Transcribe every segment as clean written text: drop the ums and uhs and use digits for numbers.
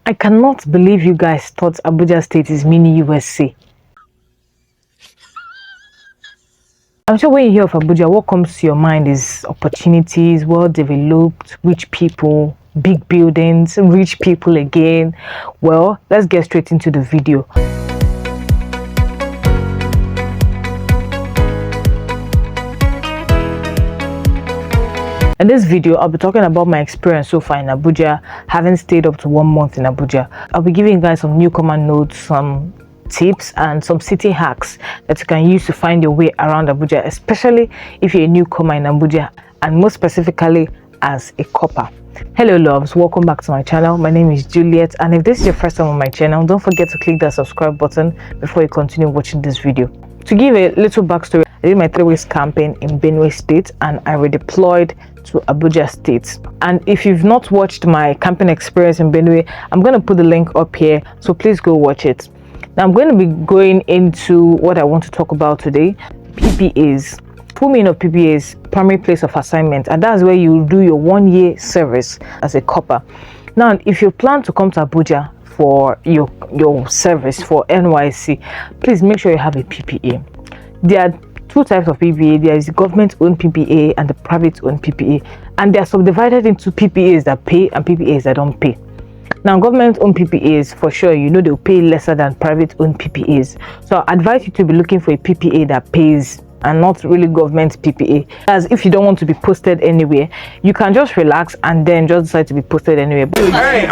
I cannot believe you guys thought Abuja State is mini USA. I'm sure when you hear of Abuja, what comes to your mind is opportunities, well-developed, rich people, big buildings, rich people again. Well, let's get straight into the video. In this video, I'll be talking about my experience so far in Abuja, having stayed up to 1 month in Abuja. I'll be giving you guys some newcomer notes, some tips and some city hacks that you can use to find your way around Abuja, especially if you're a newcomer in Abuja and most specifically as a corper. Hello loves, welcome back to my channel. My name is Juliet, and if this is your first time on my channel, don't forget to click that subscribe button before you continue watching this video. To give a little backstory, I did my 3 weeks campaign in Benue State and I redeployed to Abuja State. And if you've not watched my campaign experience in Benue, I'm going to put the link up here, so please go watch it. Now I'm going to be going into what I want to talk about today: PPAs. Full meaning of PPAs, primary place of assignment, and that's where you do your 1 year service as a corper. Now if you plan to come to Abuja for your service for NYSC, please make sure you have a PPA. There are 2 types of PPA. There is the government-owned PPA and the private-owned PPA, and they are subdivided into PPAs that pay and PPAs that don't pay. Now, government-owned PPAs, for sure, you know they'll pay lesser than private-owned PPAs. So I advise you to be looking for a PPA that pays and not really government PPA. As if you don't want to be posted anywhere, you can just relax and then just decide to be posted anywhere. Hey,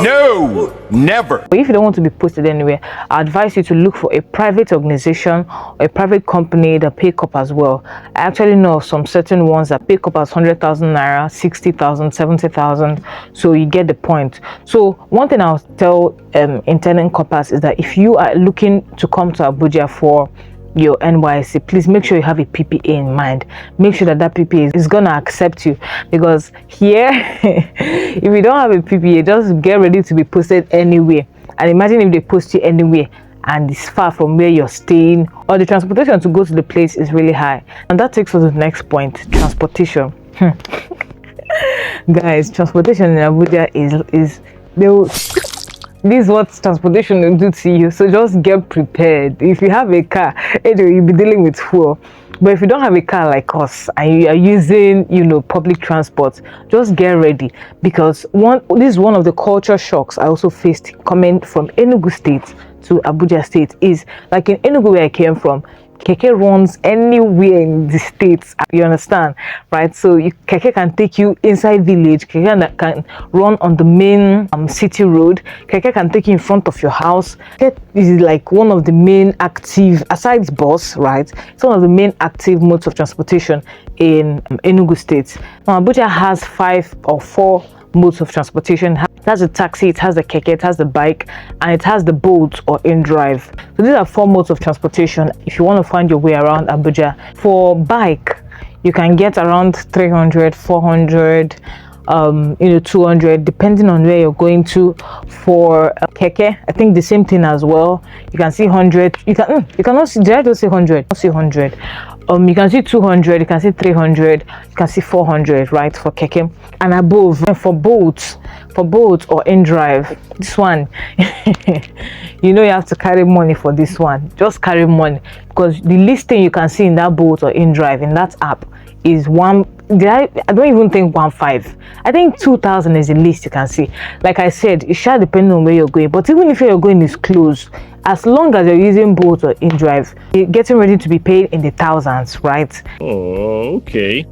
no, never. But if you don't want to be posted anywhere, I advise you to look for a private organization or a private company that pay corpers well. I actually know of some certain ones that pay corpers 100,000 naira, 60,000, 70,000. So you get the point. So one thing I'll tell intending corpers is that if you are looking to come to Abuja for your NYSC, please make sure you have a PPA in mind. Make sure that PPA is gonna accept you, because here if you don't have a PPA, just get ready to be posted anywhere. And imagine if they post you anywhere and it's far from where you're staying, or the transportation to go to the place is really high. And that takes us to the next point: transportation. Guys, transportation in Abuja this is what transportation will do to you, so just get prepared. If you have a car, anyway, you'll be dealing with fuel. But if you don't have a car like us and you are using, public transport, just get ready, because this is one of the culture shocks I also faced coming from Enugu State to Abuja State. Is like in Enugu, where I came from, keke runs anywhere in the states, you understand, right? So keke can take you inside village, keke can run on the main city road, keke can take you in front of your house. Keke is like one of the main active, aside bus, right? It's one of the main active modes of transportation in Enugu State. Now Abuja has 5 or 4 modes of transportation. It has a taxi, it has the keke, it has the bike, and it has the boat or in-drive. So these are 4 modes of transportation if you want to find your way around Abuja. For bike, you can get around 300, 400, 200, depending on where you're going to. For keke, I think the same thing as well. You can see 100. You cannot see. Did I just say 100? Not see 100. You can see 200. You can see 300. You can see 400, right, for keke and above. And for boats or in drive, this one, you have to carry money for this one. Just carry money, because the least thing you can see in that boat or in drive in that app is I don't even think 1.5. I think 2,000 is the least you can see. Like I said, it shall depend on where you're going, but even if you're going is close, as long as you're using boat or in drive, you're getting ready to be paid in the thousands, right? Oh, okay.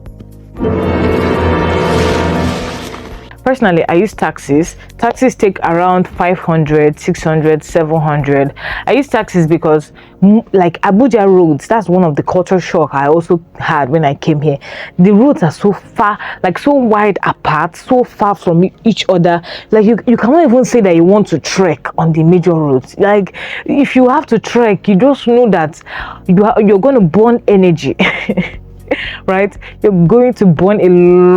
Personally, I use taxis. Taxis take around 500, 600, 700. I use taxis because, like Abuja roads, that's one of the culture shock I also had when I came here. The roads are so far, like so wide apart, so far from each other. Like you cannot even say that you want to trek on the major roads. Like if you have to trek, you just know that you're going to burn energy. Right, you're going to burn a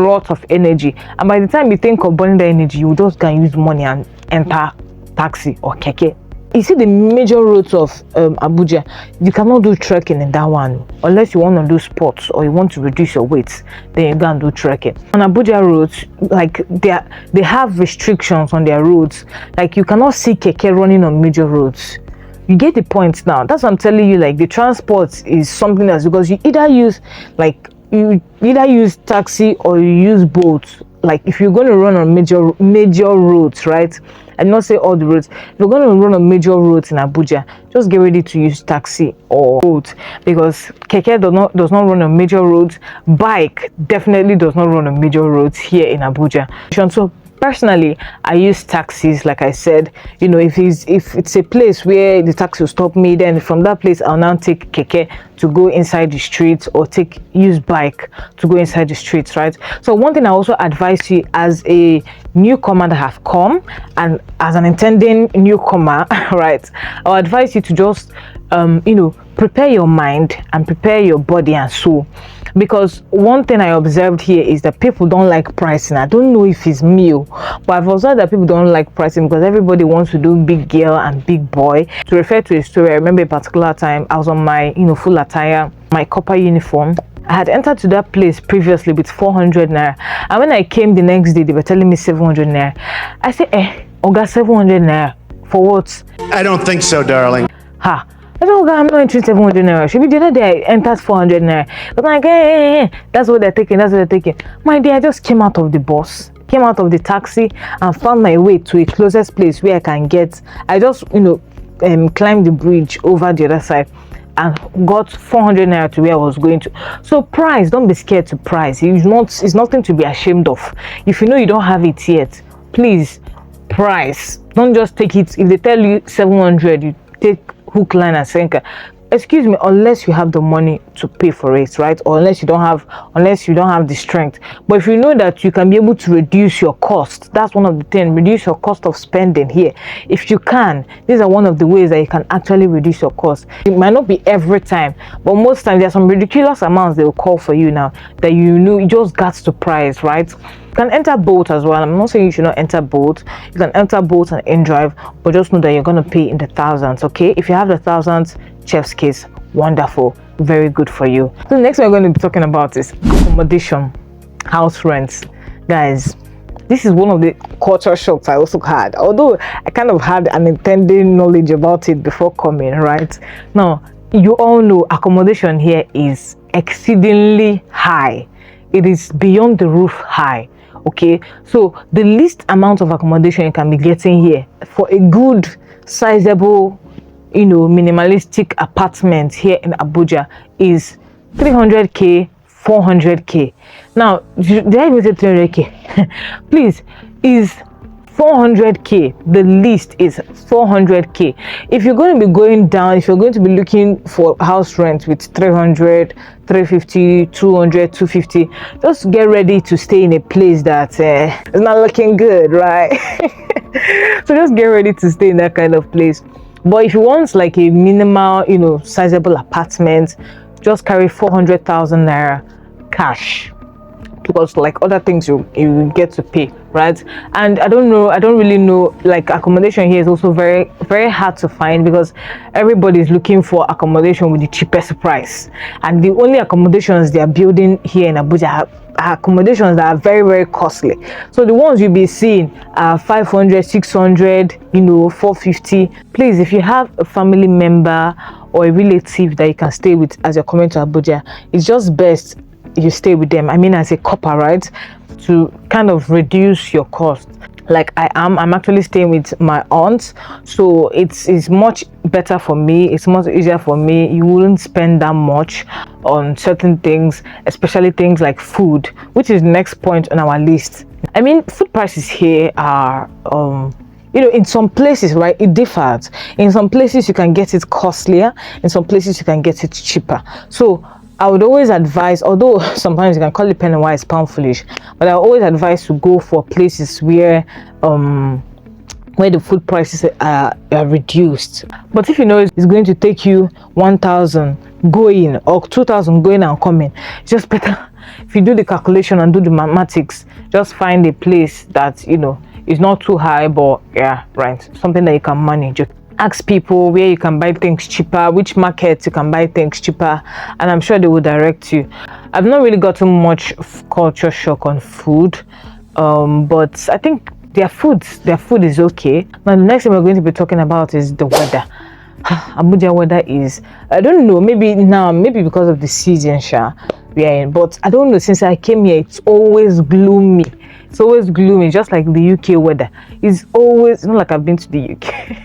lot of energy, and by the time you think of burning the energy, you just can use money and enter taxi or keke you see the major roads of Abuja, you cannot do trekking in that one unless you want to do sports or you want to reduce your weight. Then you go and do trekking. On Abuja roads, like they have restrictions on their roads. Like you cannot see keke running on major roads. You get the point now. That's what I'm telling you. Like the transport is something else, because you either use taxi or you use boat. Like if you're going to run on major roads, right? I not say all the roads. If you're going to run on major roads in Abuja, just get ready to use taxi or boat, because keke does not run on major roads. Bike definitely does not run on major roads here in Abuja. So personally, I use taxis. Like I said, you know, if it's a place where the taxi will stop me, then from that place I'll now take keke to go inside the streets, or use bike to go inside the streets, right? So one thing I also advise you, as a newcomer that have come and as an intending newcomer, right, I'll advise you to just prepare your mind and prepare your body and soul. Because one thing I observed here is that people don't like pricing. I don't know if it's me, but I've observed that people don't like pricing because everybody wants to do big girl and big boy. To refer to a story, I remember a particular time I was on my full attire, my copper uniform. I had entered to that place previously with 400 naira, and when I came the next day, they were telling me 700 naira. I said, Oga, 700 naira for what? I don't think so, darling. Ha. I said, I'm not interested in 700 naira. Should be the other day I entered 400 naira. But I'm like, hey, that's what they're taking. That's what they're taking. My dear, I just came out of the bus, came out of the taxi, and found my way to a closest place where I can get. I just, climbed the bridge over the other side and got 400 naira to where I was going to. So price, don't be scared to price. It's nothing to be ashamed of. If you know you don't have it yet, please price. Don't just take it. If they tell you 700, you take hook, line and sinker. Excuse me, unless you have the money to pay for it, right? Or unless you don't have the strength. But if you know that you can be able to reduce your cost, that's one of the things. Reduce your cost of spending here. If you can, these are one of the ways that you can actually reduce your cost. It might not be every time, but most times there's some ridiculous amounts they will call for you now that you just got to price, right? You can enter boat as well. I'm not saying you should not enter boat. You can enter boat and in-drive, but just know that you're going to pay in the thousands, okay? If you have the thousands, chef's kiss, wonderful, very good for you. So the next one we're going to be talking about is accommodation, house rents. Guys, this is one of the culture shocks I also had, although I kind of had an intended knowledge about it before coming, right? Now, you all know accommodation here is exceedingly high. It is beyond the roof high. Okay, so the least amount of accommodation you can be getting here for a good sizable minimalistic apartment here in Abuja is 300k, 400k. Now, did I even say 300k? Please, is 400k. The least is 400k. If you're going to be going down, if you're going to be looking for house rent with 300, 350, 200, 250, just get ready to stay in a place that is not looking good, right? So just get ready to stay in that kind of place. But if you want like a minimal, sizable apartment, just carry 400,000 naira cash, because like other things you get to pay, right? And I don't really know, like accommodation here is also very, very hard to find, because everybody's looking for accommodation with the cheapest price, and the only accommodations they are building here in Abuja are accommodations that are very, very costly. So the ones you'll be seeing are 500, 600, 450. Please, if you have a family member or a relative that you can stay with as you're coming to Abuja, it's just best you stay with them. I mean, as a couple, right? To kind of reduce your cost. Like I'm actually staying with my aunt, so it's much better for me. It's much easier for me. You wouldn't spend that much on certain things, especially things like food, which is the next point on our list. I mean, food prices here are in some places, right, it differs. In some places you can get it costlier, in some places you can get it cheaper. So I would always advise, although sometimes you can call it penny wise, pound foolish, but I always advise to go for places where the food prices are reduced. But if you know it's going to take you 1,000 going or 2,000 going and coming, it's just better if you do the calculation and do the mathematics. Just find a place that is not too high, but yeah, right, something that you can manage. ask people where you can buy things cheaper, which markets you can buy things cheaper, and I'm sure they will direct you. I've not really gotten much culture shock on food, but I think their food is okay. Now the next thing we're going to be talking about is the weather. Abuja weather is, I don't know, maybe because of the season we are in, but I don't know, since I came here it's always gloomy. It's always gloomy, just like the UK weather. It's always not like I've been to the UK.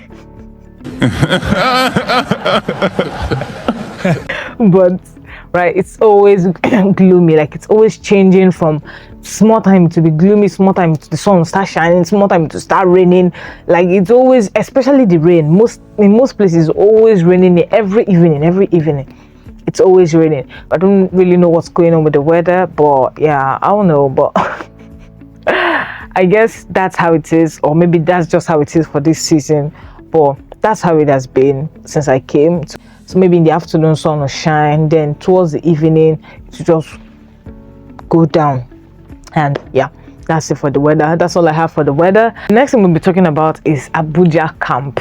But right, it's always gloomy. Like it's always changing from small time to be gloomy, small time to the sun start shining, small time to start raining. Like it's always, especially the rain. In most places, always raining every evening. It's always raining. I don't really know what's going on with the weather, but yeah, I don't know. But I guess that's how it is, or maybe that's just how it is for this season. But that's how it has been since I came. So maybe in the afternoon sun will shine, then towards the evening it will just go down. And yeah, that's it for the weather. That's all I have for the weather. The next thing we'll be talking about is Abuja camp.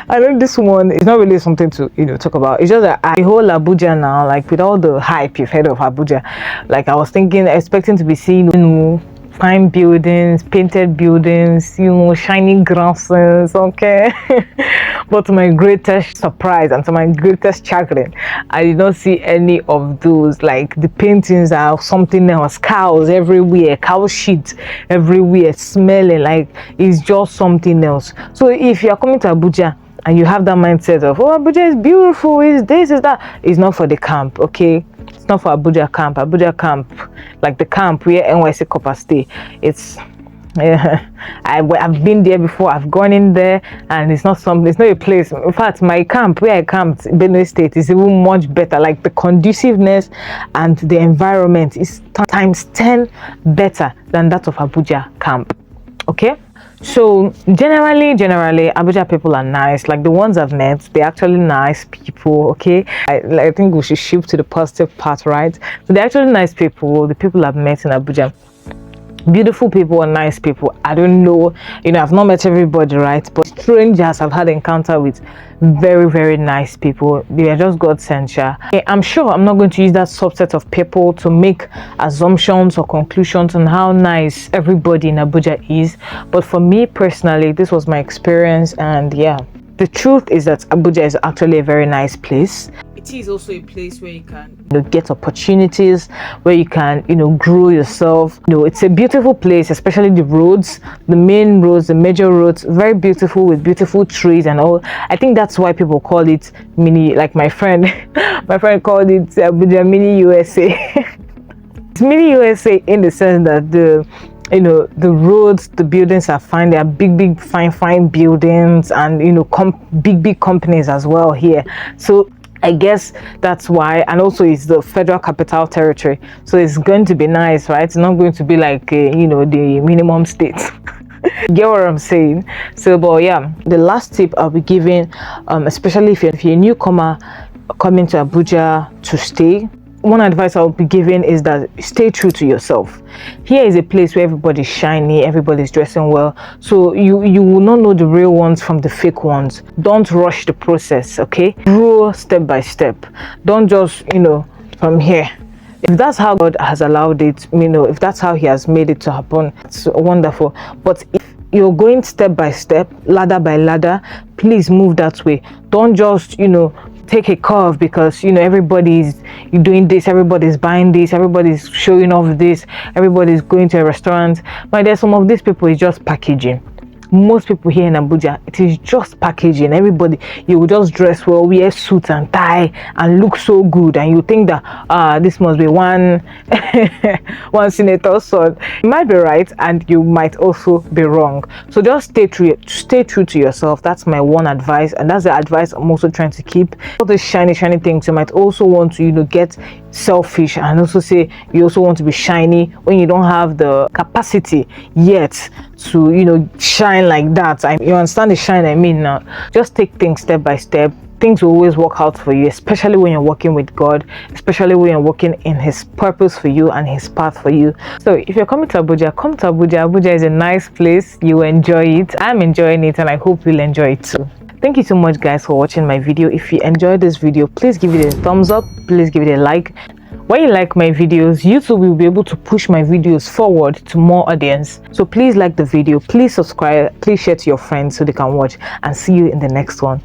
I know this one is not really something to talk about. It's just that the whole Abuja now, like with all the hype you've heard of Abuja, like I was expecting to be seeing fine buildings, painted buildings, shiny grasses, okay. But to my greatest surprise and to my greatest chagrin, I did not see any of those. Like the paintings are something else. Cows everywhere, cow shit everywhere, smelling like it's just something else. So if you are coming to Abuja and you have that mindset of, oh, Abuja is beautiful, is this, is that, it's not for the camp, okay? It's not for Abuja camp. Abuja camp, like the camp where NYSC Corper stay, it's I've been there before. I've gone in there, and it's not a place. In fact, my camp where I camped, Benue State, is even much better. Like the conduciveness and the environment is times 10 better than that of Abuja camp. Okay. So generally Abuja people are nice. Like the ones I've met, they're actually nice people. Okay, I think we should shift to the positive part, right? So they're actually nice people. The people I've met in Abuja, beautiful people and nice people. I don't know, I've not met everybody, right? But strangers I've had encounter with, very, very nice people. They are just God sent. Okay, I'm sure I'm not going to use that subset of people to make assumptions or conclusions on how nice everybody in Abuja is. But for me personally, this was my experience, and yeah, the truth is that Abuja is actually a very nice place. It is also a place where you can get opportunities, where you can grow yourself. It's a beautiful place, especially the roads, the main roads, the major roads, very beautiful with beautiful trees and all. I think that's why people call it mini, like my friend called it Abuja mini USA. It's mini USA in the sense that the roads, the buildings are fine. They are big fine buildings, and big companies as well here. So I guess that's why. And also it's the Federal Capital Territory, so it's going to be nice, right? It's not going to be like the minimum state. Get what I'm saying? So, but yeah, the last tip I'll be giving, especially if you're a newcomer coming to Abuja to stay, one advice I'll be giving is that stay true to yourself. Here is a place where everybody's shiny, everybody's dressing well, so you will not know the real ones from the fake ones. Don't rush the process, okay? Grow step by step. Don't just from here. If that's how God has allowed it, if that's how He has made it to happen, it's wonderful. But if you're going step by step, ladder by ladder, please move that way. Don't just take a curve because everybody's doing this, everybody's buying this, everybody's showing off this, everybody's going to a restaurant. But there's some of these people is just packaging. Most people here in Abuja, it is just packaging. Everybody, you will just dress well, wear suit and tie, and look so good, and you think that this must be one senator's son. You might be right, and you might also be wrong. So just stay true to yourself. That's my one advice, and that's the advice I'm also trying to keep. All the shiny things, you might also want to get selfish and also say you also want to be shiny when you don't have the capacity yet to shine like that. You understand the shine I mean now? Just take things step by step. Things will always work out for you, especially when you're working with God, especially when you're working in His purpose for you and His path for you. So if you're coming to Abuja, come to Abuja. Abuja is a nice place. You enjoy it. I'm enjoying it, and I hope you'll enjoy it too. Thank you so much guys for watching my video. If you enjoyed this video, please give it a thumbs up, please give it a like. When you like my videos, YouTube will be able to push my videos forward to more audience. So please like the video, please subscribe, please share to your friends so they can watch, and see you in the next one.